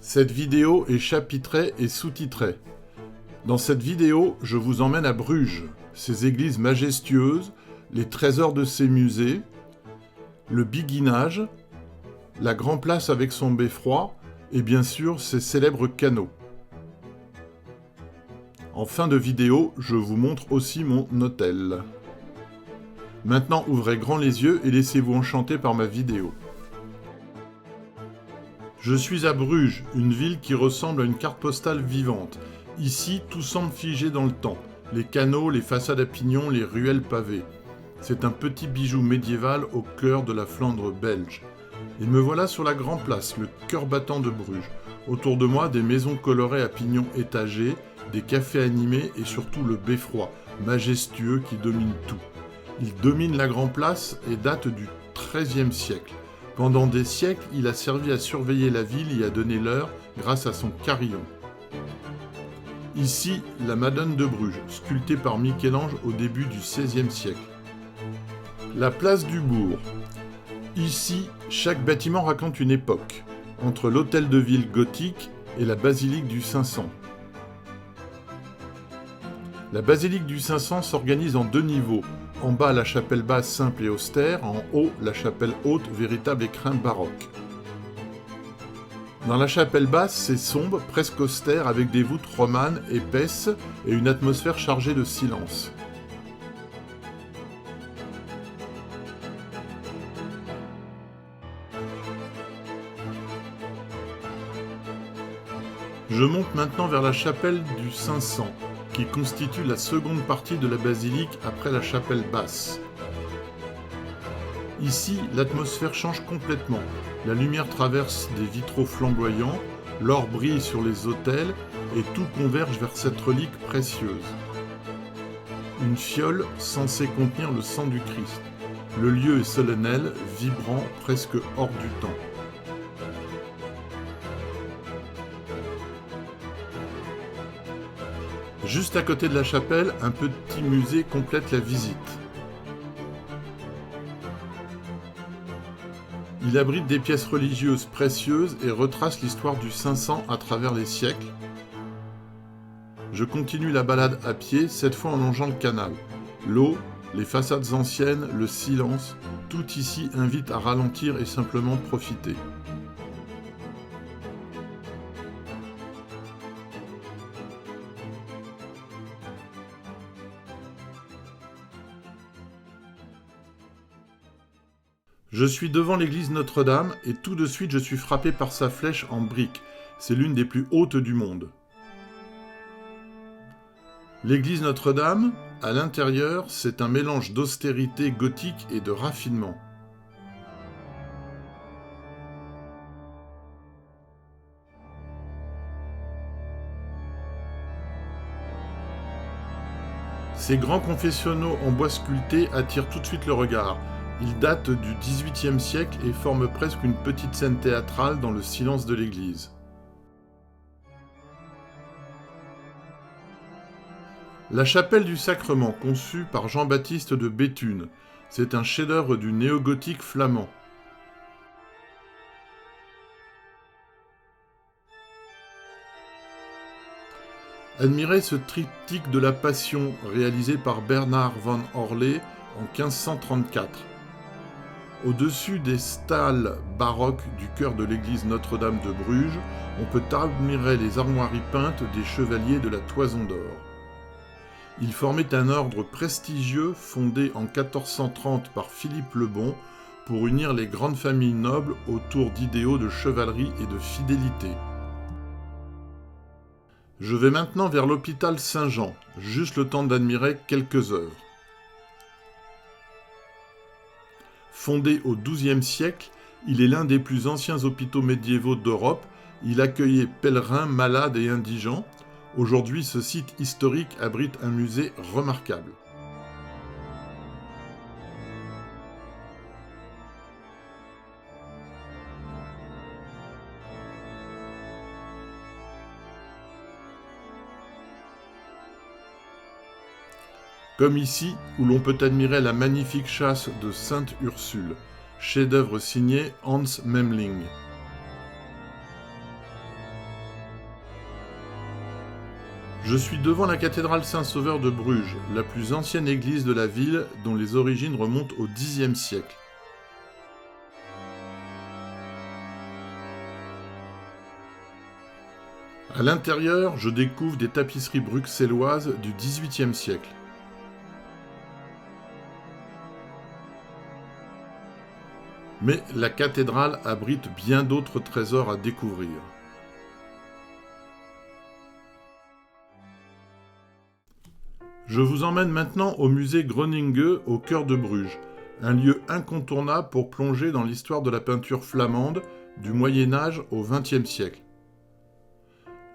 Cette vidéo est chapitrée et sous-titrée. Dans cette vidéo, je vous emmène à Bruges, ses églises majestueuses, les trésors de ses musées, le Béguinage, la Grand Place avec son beffroi et bien sûr ses célèbres canaux. En fin de vidéo, je vous montre aussi mon hôtel. Maintenant, ouvrez grand les yeux et laissez-vous enchanter par ma vidéo. Je suis à Bruges, une ville qui ressemble à une carte postale vivante. Ici, tout semble figé dans le temps. Les canaux, les façades à pignons, les ruelles pavées. C'est un petit bijou médiéval au cœur de la Flandre belge. Et me voilà sur la Grand Place, le cœur battant de Bruges. Autour de moi, des maisons colorées à pignons étagés, des cafés animés et surtout le beffroi, majestueux qui domine tout. Il domine la Grand Place et date du XIIIe siècle. Pendant des siècles, il a servi à surveiller la ville et à donner l'heure grâce à son carillon. Ici, la Madone de Bruges, sculptée par Michel-Ange au début du XVIe siècle. La place du bourg. Ici, chaque bâtiment raconte une époque, entre l'hôtel de ville gothique et la basilique du 500. La basilique du 500 s'organise en deux niveaux. En bas, la chapelle basse simple et austère, en haut, la chapelle haute, véritable écrin baroque. Dans la chapelle basse, c'est sombre, presque austère, avec des voûtes romanes épaisses et une atmosphère chargée de silence. Je monte maintenant vers la chapelle du 500, qui constitue la seconde partie de la basilique après la chapelle basse. Ici, l'atmosphère change complètement. La lumière traverse des vitraux flamboyants, l'or brille sur les autels et tout converge vers cette relique précieuse. Une fiole censée contenir le sang du Christ. Le lieu est solennel, vibrant, presque hors du temps. Juste à côté de la chapelle, un petit musée complète la visite. Il abrite des pièces religieuses précieuses et retrace l'histoire du 500 à travers les siècles. Je continue la balade à pied, cette fois en longeant le canal. L'eau, les façades anciennes, le silence, tout ici invite à ralentir et simplement profiter. Je suis devant l'église Notre-Dame et tout de suite je suis frappé par sa flèche en briques. C'est l'une des plus hautes du monde. L'église Notre-Dame, à l'intérieur, c'est un mélange d'austérité gothique et de raffinement. Ces grands confessionnaux en bois sculpté attirent tout de suite le regard. Ils datent du XVIIIe siècle et forment presque une petite scène théâtrale dans le silence de l'église. La chapelle du Sacrement, conçue par Jean-Baptiste de Béthune, c'est un chef-d'œuvre du néo-gothique flamand. Admirez ce triptyque de la Passion réalisé par Bernard van Orley en 1534. Au-dessus des stalles baroques du chœur de l'église Notre-Dame de Bruges, on peut admirer les armoiries peintes des chevaliers de la Toison d'Or. Ils formaient un ordre prestigieux fondé en 1430 par Philippe le Bon pour unir les grandes familles nobles autour d'idéaux de chevalerie et de fidélité. Je vais maintenant vers l'hôpital Saint-Jean, juste le temps d'admirer quelques œuvres. Fondé au XIIe siècle, il est l'un des plus anciens hôpitaux médiévaux d'Europe. Il accueillait pèlerins, malades et indigents. Aujourd'hui, ce site historique abrite un musée remarquable. Comme ici, où l'on peut admirer la magnifique châsse de Sainte Ursule, chef-d'œuvre signé Hans Memling. Je suis devant la cathédrale Saint-Sauveur de Bruges, la plus ancienne église de la ville dont les origines remontent au Xe siècle. À l'intérieur, je découvre des tapisseries bruxelloises du XVIIIe siècle. Mais la cathédrale abrite bien d'autres trésors à découvrir. Je vous emmène maintenant au musée Groningue au cœur de Bruges, un lieu incontournable pour plonger dans l'histoire de la peinture flamande du Moyen-Âge au XXe siècle.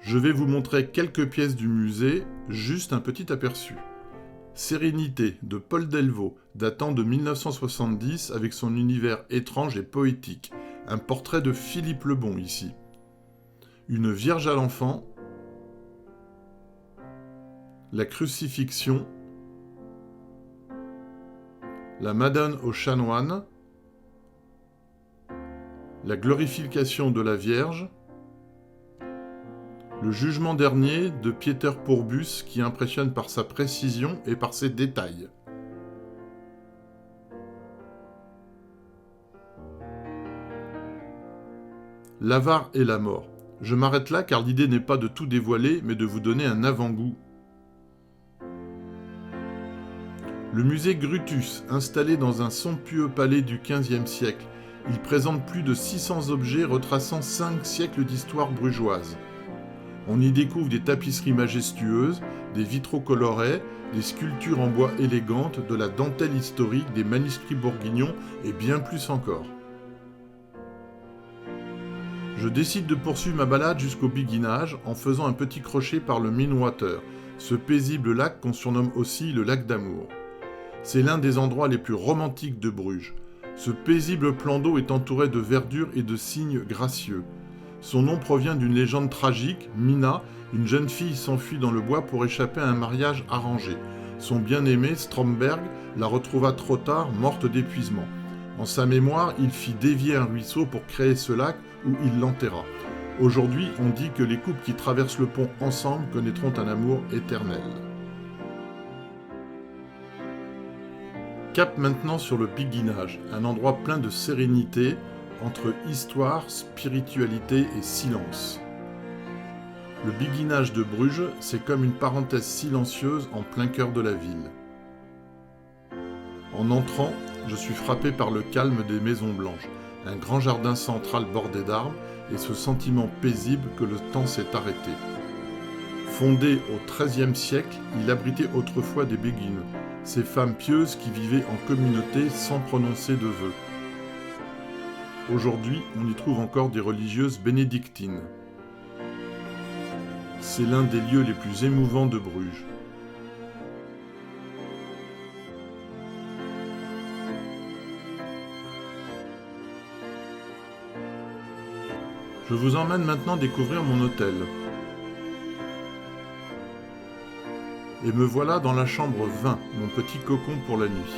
Je vais vous montrer quelques pièces du musée, juste un petit aperçu. Sérénité de Paul Delvaux, datant de 1970 avec son univers étrange et poétique. Un portrait de Philippe le Bon ici. Une Vierge à l'enfant. La crucifixion. La Madone aux chanoines. La glorification de la Vierge. Le jugement dernier de Pieter Pourbus qui impressionne par sa précision et par ses détails. L'avare et la mort. Je m'arrête là car l'idée n'est pas de tout dévoiler mais de vous donner un avant-goût. Le musée Grutus, installé dans un somptueux palais du XVe siècle. Il présente plus de 600 objets retraçant 5 siècles d'histoire brugeoise. On y découvre des tapisseries majestueuses, des vitraux colorés, des sculptures en bois élégantes, de la dentelle historique, des manuscrits bourguignons et bien plus encore. Je décide de poursuivre ma balade jusqu'au Béguinage en faisant un petit crochet par le Minwater, ce paisible lac qu'on surnomme aussi le lac d'amour. C'est l'un des endroits les plus romantiques de Bruges. Ce paisible plan d'eau est entouré de verdure et de cygnes gracieux. Son nom provient d'une légende tragique. Mina, une jeune fille, s'enfuit dans le bois pour échapper à un mariage arrangé. Son bien-aimé, Stromberg, la retrouva trop tard, morte d'épuisement. En sa mémoire, il fit dévier un ruisseau pour créer ce lac où il l'enterra. Aujourd'hui, on dit que les couples qui traversent le pont ensemble connaîtront un amour éternel. Cap maintenant sur le Béguinage, un endroit plein de sérénité, entre histoire, spiritualité et silence. Le Béguinage de Bruges, c'est comme une parenthèse silencieuse en plein cœur de la ville. En entrant, je suis frappé par le calme des maisons blanches, un grand jardin central bordé d'arbres et ce sentiment paisible que le temps s'est arrêté. Fondé au XIIIe siècle, il abritait autrefois des béguines, ces femmes pieuses qui vivaient en communauté sans prononcer de vœux. Aujourd'hui, on y trouve encore des religieuses bénédictines. C'est l'un des lieux les plus émouvants de Bruges. Je vous emmène maintenant découvrir mon hôtel. Et me voilà dans la chambre 20, mon petit cocon pour la nuit.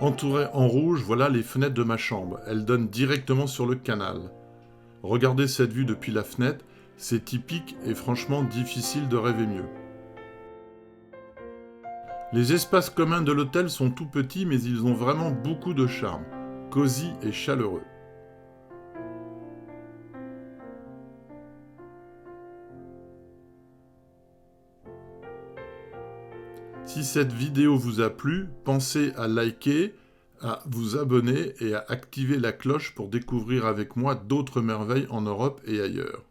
Entourées en rouge, voilà les fenêtres de ma chambre. Elles donnent directement sur le canal. Regardez cette vue depuis la fenêtre, c'est typique et franchement difficile de rêver mieux. Les espaces communs de l'hôtel sont tout petits mais ils ont vraiment beaucoup de charme, cosy et chaleureux. Si cette vidéo vous a plu, pensez à liker, à vous abonner et à activer la cloche pour découvrir avec moi d'autres merveilles en Europe et ailleurs.